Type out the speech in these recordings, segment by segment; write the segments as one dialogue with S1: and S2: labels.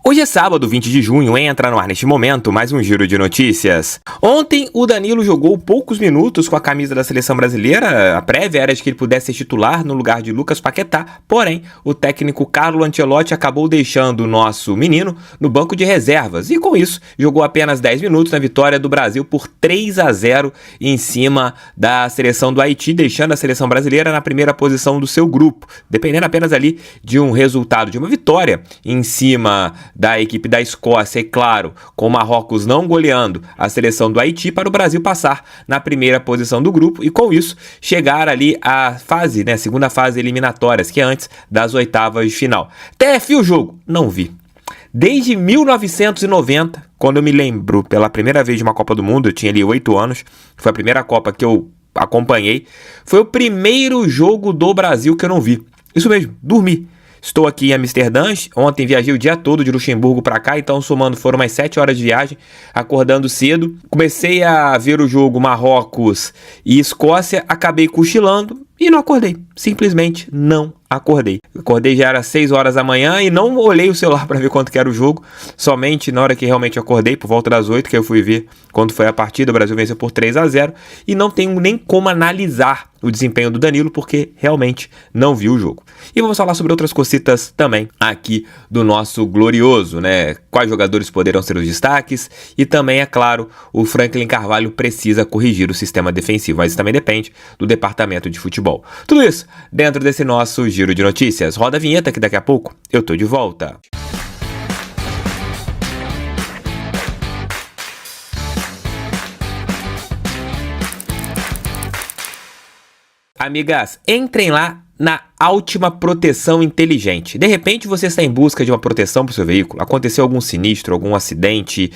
S1: Hoje é sábado, 20 de junho, entra no ar neste momento mais um giro de notícias. Ontem o Danilo jogou poucos minutos com a camisa da seleção brasileira, a prévia era de que ele pudesse ser titular no lugar de Lucas Paquetá, porém o técnico Carlo Ancelotti acabou deixando o nosso menino no banco de reservas e com isso jogou apenas 10 minutos na vitória do Brasil por 3-0 em cima da seleção do Haiti, deixando a seleção brasileira na primeira posição do seu grupo, dependendo apenas ali de um resultado, de uma vitória em cima da equipe da Escócia, e claro, com o Marrocos não goleando a seleção do Haiti, para o Brasil passar na primeira posição do grupo e com isso chegar ali à fase, segunda fase eliminatórias, que é antes das oitavas de final. TF o jogo? Não vi. Desde 1990, quando eu me lembro pela primeira vez de uma Copa do Mundo, eu tinha ali 8 anos, foi a primeira Copa que eu acompanhei, foi o primeiro jogo do Brasil que eu não vi. Isso mesmo, dormi. Estou aqui em Amsterdã, ontem viajei o dia todo de Luxemburgo para cá, então somando foram mais 7 horas de viagem, acordando cedo. Comecei a ver o jogo Marrocos e Escócia, acabei cochilando e não acordei, simplesmente não acordei. Acordei já era 6 horas da manhã e não olhei o celular para ver quanto que era o jogo, somente na hora que realmente acordei, por volta das 8, que eu fui ver quando foi a partida, o Brasil venceu por 3-0 e não tenho nem como analisar o desempenho do Danilo, porque realmente não vi o jogo. E vamos falar sobre outras cositas também aqui do nosso glorioso, Quais jogadores poderão ser os destaques e também, é claro, o Franklin Carvalho precisa corrigir o sistema defensivo, mas isso também depende do departamento de futebol. Tudo isso dentro desse nosso giro de notícias. Roda a vinheta que daqui a pouco eu tô de volta. Amigas, entrem lá na Altima Proteção Inteligente. De repente você está em busca de uma proteção para o seu veículo, aconteceu algum sinistro, algum acidente,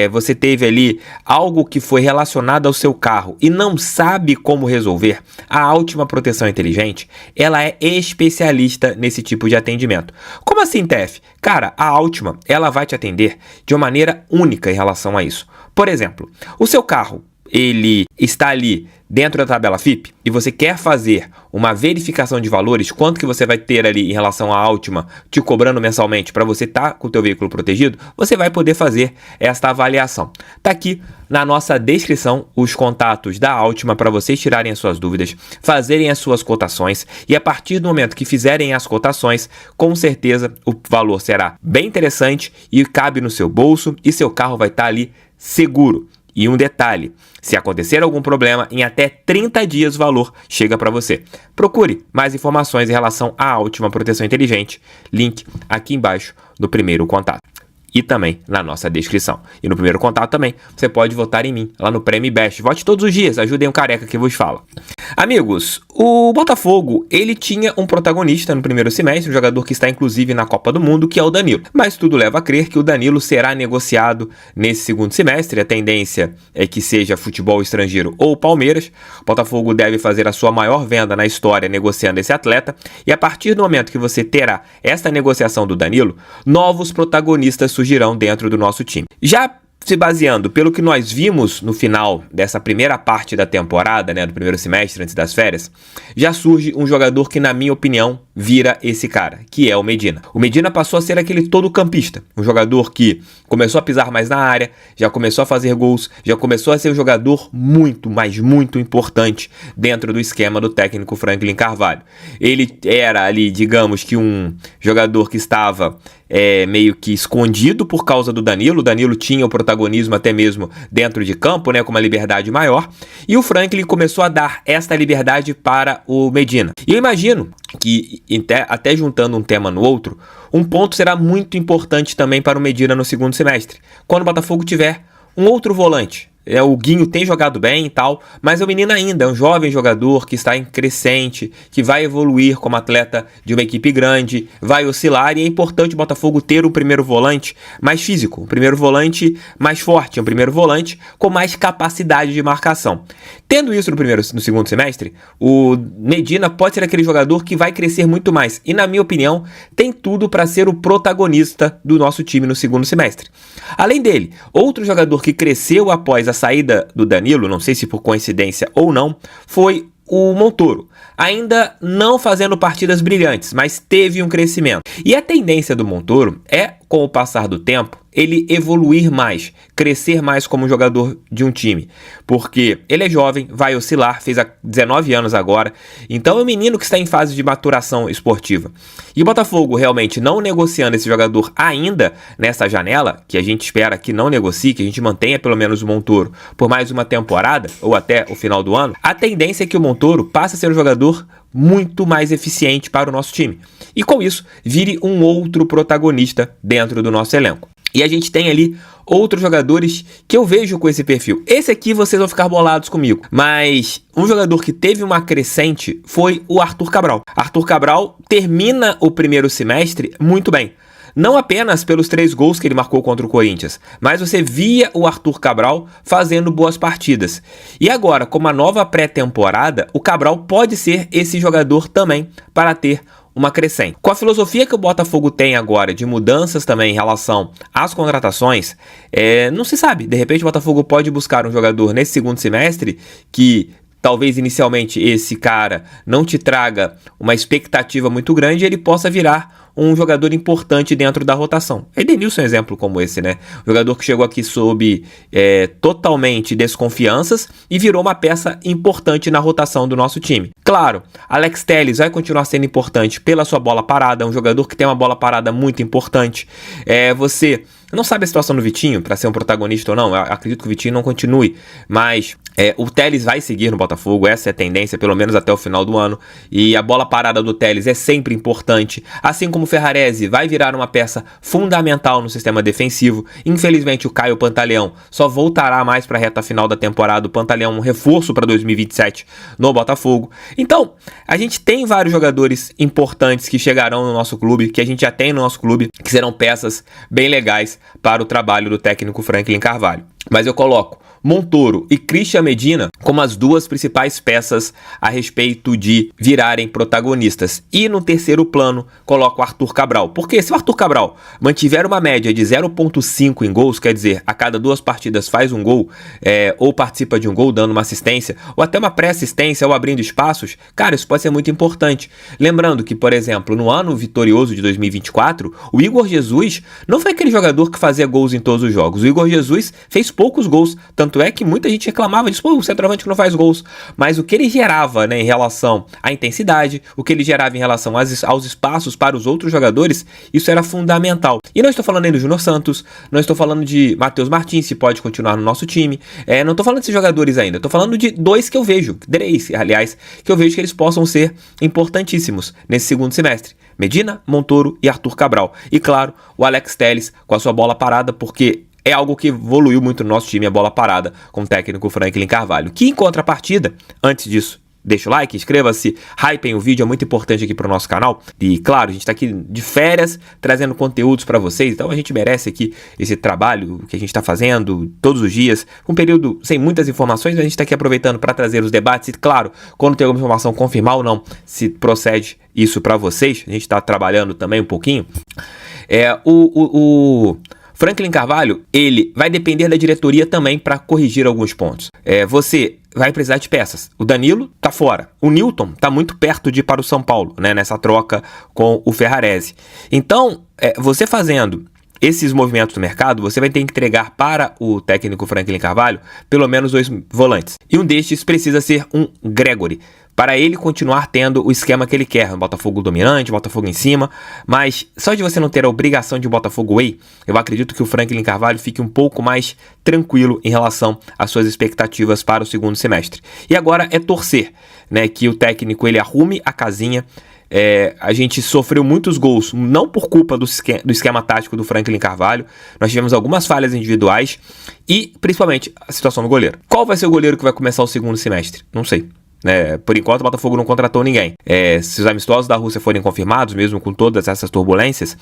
S1: você teve ali algo que foi relacionado ao seu carro e não sabe como resolver. A Altima Proteção Inteligente, ela é especialista nesse tipo de atendimento. Como assim, TF? Cara, a Altima, ela vai te atender de uma maneira única em relação a isso. Por exemplo, o seu carro, ele está ali dentro da tabela FIP e você quer fazer uma verificação de valores, quanto que você vai ter ali em relação à Altima te cobrando mensalmente para você estar com o teu veículo protegido, você vai poder fazer esta avaliação. Tá aqui na nossa descrição os contatos da Altima para vocês tirarem as suas dúvidas, fazerem as suas cotações e a partir do momento que fizerem as cotações, com certeza o valor será bem interessante e cabe no seu bolso e seu carro vai estar ali seguro. E um detalhe, se acontecer algum problema, em até 30 dias o valor chega para você. Procure mais informações em relação à Altima Proteção Inteligente, link aqui embaixo do primeiro contato. E também na nossa descrição. E no primeiro contato também, você pode votar em mim, lá no Prêmio Best. Vote todos os dias, ajudem o careca que vos fala. Amigos, o Botafogo, ele tinha um protagonista no primeiro semestre, um jogador que está inclusive na Copa do Mundo, que é o Danilo. Mas tudo leva a crer que o Danilo será negociado nesse segundo semestre. A tendência é que seja futebol estrangeiro ou Palmeiras. O Botafogo deve fazer a sua maior venda na história negociando esse atleta. E a partir do momento que você terá essa negociação do Danilo, novos protagonistas surgirão dentro do nosso time. Já se baseando pelo que nós vimos no final dessa primeira parte da temporada, do primeiro semestre, antes das férias, já surge um jogador que, na minha opinião, vira esse cara, que é o Medina. O Medina passou a ser aquele todo-campista, um jogador que começou a pisar mais na área, já começou a fazer gols, já começou a ser um jogador muito, mas muito importante dentro do esquema do técnico Franklin Carvalho. Ele era ali, digamos que um jogador que estava meio que escondido por causa do Danilo. O Danilo tinha o protagonismo até mesmo dentro de campo, com uma liberdade maior. E o Franklin começou a dar esta liberdade para o Medina. E eu imagino que, até juntando um tema no outro, um ponto será muito importante também para o Medina no segundo semestre. Quando o Botafogo tiver um outro volante. O Guinho tem jogado bem e tal, mas o menino ainda é um jovem jogador que está em crescente, que vai evoluir como atleta de uma equipe grande, vai oscilar e é importante o Botafogo ter um primeiro volante mais físico, um primeiro volante mais forte, um primeiro volante com mais capacidade de marcação. Tendo isso no segundo semestre, o Medina pode ser aquele jogador que vai crescer muito mais e, na minha opinião, tem tudo para ser o protagonista do nosso time no segundo semestre. Além dele, outro jogador que cresceu após a saída do Danilo, não sei se por coincidência ou não, foi o Montoro, ainda não fazendo partidas brilhantes, mas teve um crescimento. E a tendência do Montoro é, com o passar do tempo, ele evoluir mais, crescer mais como jogador de um time. Porque ele é jovem, vai oscilar, fez 19 anos agora, então é um menino que está em fase de maturação esportiva. E o Botafogo realmente não negociando esse jogador ainda nessa janela, que a gente espera que não negocie, que a gente mantenha pelo menos o Montoro por mais uma temporada, ou até o final do ano, a tendência é que o Montoro passe a ser um jogador muito mais eficiente para o nosso time. E com isso, vire um outro protagonista dentro do nosso elenco. E a gente tem ali outros jogadores que eu vejo com esse perfil. Esse aqui vocês vão ficar bolados comigo. Mas um jogador que teve uma crescente foi o Arthur Cabral. Arthur Cabral termina o primeiro semestre muito bem. Não apenas pelos 3 gols que ele marcou contra o Corinthians, mas você via o Arthur Cabral fazendo boas partidas. E agora, com uma nova pré-temporada, o Cabral pode ser esse jogador também para ter uma crescente. Com a filosofia que o Botafogo tem agora de mudanças também em relação às contratações, não se sabe. De repente o Botafogo pode buscar um jogador nesse segundo semestre que talvez inicialmente esse cara não te traga uma expectativa muito grande e ele possa virar um jogador importante dentro da rotação. Edenilson é um exemplo como esse, né? Um jogador que chegou aqui sob totalmente desconfianças e virou uma peça importante na rotação do nosso time. Claro, Alex Telles vai continuar sendo importante pela sua bola parada, um jogador que tem uma bola parada muito importante. Você não sabe a situação do Vitinho para ser um protagonista ou não, eu acredito que o Vitinho não continue, mas o Telles vai seguir no Botafogo, essa é a tendência, pelo menos até o final do ano, e a bola parada do Telles é sempre importante, assim como o Ferrarese vai virar uma peça fundamental no sistema defensivo. Infelizmente o Caio Pantaleão só voltará mais para a reta final da temporada, o Pantaleão um reforço para 2027 no Botafogo. Então, a gente tem vários jogadores importantes que chegarão no nosso clube, que a gente já tem no nosso clube, que serão peças bem legais para o trabalho do técnico Franklin Carvalho. Mas eu coloco Montoro e Christian Medina como as duas principais peças a respeito de virarem protagonistas. E no terceiro plano coloco o Arthur Cabral. Porque se o Arthur Cabral mantiver uma média de 0,5 em gols, quer dizer, a cada 2 partidas faz um gol, ou participa de um gol dando uma assistência, ou até uma pré-assistência ou abrindo espaços, cara, isso pode ser muito importante. Lembrando que, por exemplo, no ano vitorioso de 2024, o Igor Jesus não foi aquele jogador que fazia gols em todos os jogos. O Igor Jesus fez poucos gols, tanto é que muita gente reclamava disso, o centroavante que não faz gols, mas o que ele gerava, né, em relação à intensidade, o que ele gerava em relação aos espaços para os outros jogadores, isso era fundamental. E não estou falando aí do Júnior Santos, não estou falando de Matheus Martins, que pode continuar no nosso time, não estou falando desses jogadores ainda, estou falando de 2 que eu vejo, 3, aliás, que eu vejo que eles possam ser importantíssimos nesse segundo semestre. Medina, Montoro e Arthur Cabral. E claro, o Alex Telles com a sua bola parada, porque é algo que evoluiu muito no nosso time, a bola parada, com o técnico Franklin Carvalho. Que em contrapartida, antes disso, deixa o like, inscreva-se, hypem o vídeo, é muito importante aqui para o nosso canal. E claro, a gente está aqui de férias, trazendo conteúdos para vocês, então a gente merece aqui esse trabalho que a gente está fazendo todos os dias, um período sem muitas informações, mas a gente está aqui aproveitando para trazer os debates e claro, quando tem alguma informação, confirmar ou não, se procede isso para vocês. A gente está trabalhando também um pouquinho. Franklin Carvalho, ele vai depender da diretoria também para corrigir alguns pontos. Você vai precisar de peças. O Danilo tá fora. O Newton tá muito perto de ir para o São Paulo, né, nessa troca com o Ferrarese. Então, você fazendo esses movimentos do mercado, você vai ter que entregar para o técnico Franklin Carvalho pelo menos 2 volantes. E um destes precisa ser um Gregory, para ele continuar tendo o esquema que ele quer, um Botafogo dominante, um Botafogo em cima, mas só de você não ter a obrigação de um Botafogo way, eu acredito que o Franklin Carvalho fique um pouco mais tranquilo em relação às suas expectativas para o segundo semestre. E agora é torcer, né, que o técnico ele arrume a casinha. A gente sofreu muitos gols, não por culpa do esquema tático do Franklin Carvalho, nós tivemos algumas falhas individuais e principalmente a situação do goleiro. Qual vai ser o goleiro que vai começar o segundo semestre? Não sei. Por enquanto o Botafogo não contratou ninguém. Se os amistosos da Rússia forem confirmados, mesmo com todas essas turbulências,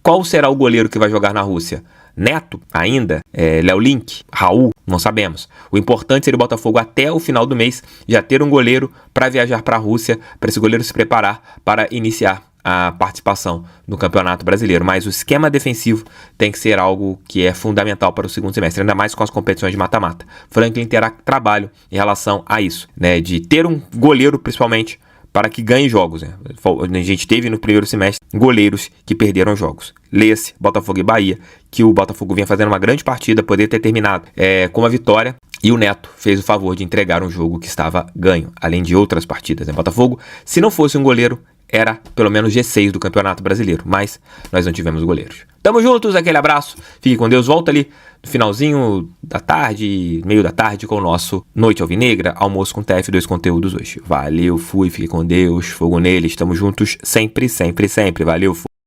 S1: qual será o goleiro que vai jogar na Rússia? Neto ainda? Léo Link? Raul? Não sabemos. O importante seria o Botafogo até o final do mês já ter um goleiro para viajar para a Rússia, para esse goleiro se preparar para iniciar a participação no Campeonato Brasileiro, mas o esquema defensivo tem que ser algo que é fundamental para o segundo semestre, ainda mais com as competições de mata-mata. Franklin terá trabalho em relação a isso, né, de ter um goleiro, principalmente, para que ganhe jogos, né? A gente teve no primeiro semestre goleiros que perderam jogos. Lê-se Botafogo e Bahia, que o Botafogo vinha fazendo uma grande partida, poderia ter terminado com a vitória, e o Neto fez o favor de entregar um jogo que estava ganho, além de outras partidas, né? Botafogo, se não fosse um goleiro, era pelo menos G6 do Campeonato Brasileiro, mas nós não tivemos goleiros. Tamo juntos, aquele abraço, fique com Deus, volta ali no finalzinho da tarde, meio da tarde, com o nosso Noite Alvinegra, almoço com TF2 conteúdos hoje. Valeu, fui, fique com Deus, fogo neles, tamo juntos sempre, sempre, sempre, valeu, fui.